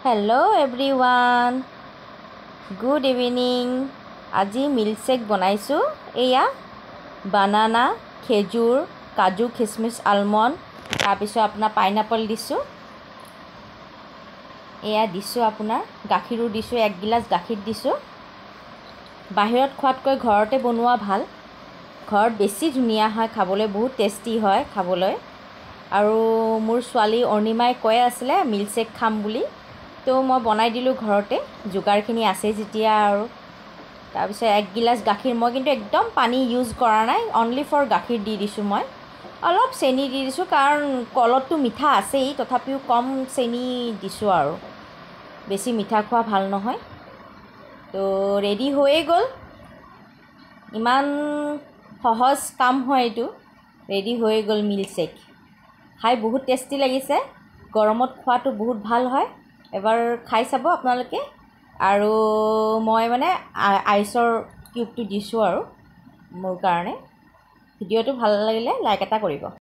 Hello everyone, good evening. আজি milkshake বনাইছো। এয়া বানানা, খেজুৰ, কাজু, কিচমিচ, আলমণ্ড, তাৰ পিছত আপোনাৰ পাইনাপল দিছো। এয়া দিছো আপোনাৰ গাখীৰো দিছো, 1 গিলাচ গাখীৰ দিছো। বাহিৰত খোৱাতকৈ ঘৰতে বনোৱা ভাল। ঘৰত বেছি ধুনীয়া হয় খাবলৈ, বহুত টেষ্টি হয় খাবলৈ। আৰু মোৰ ছোৱালী অৰ্ণিমাই কৈ আছিলে মিল্কশেক খাম বুলি, তো মই বনাই দিলোঁ ঘৰতে, যোগাৰখিনি আছে যেতিয়া। আৰু তাৰপিছত 1 গিলাচ গাখীৰ, মই কিন্তু একদম পানী ইউজ কৰা নাই, অনলি ফৰ গাখীৰ দি দিছোঁ। মই অলপ চেনি দি দিছোঁ, কাৰণ কলতটো মিঠা আছেই, তথাপিও কম চেনি দিছোঁ আৰু বেছি মিঠা খোৱা ভাল নহয়। তো ৰেডি হৈয়ে গ'ল, ইমান সহজ কাম হয় এইটো। ৰেডি হৈয়ে গ'ল মিল্কশেক। খাই বহুত টেষ্টি লাগিছে, গৰমত খোৱাটো বহুত ভাল হয়। এবাৰ খাই চাব আপোনালোকে। আৰু মই মানে আইচৰ কিউবটো দিছোঁ আৰু মোৰ কাৰণে। ভিডিঅ'টো ভাল লাগিলে লাইক এটা কৰিব।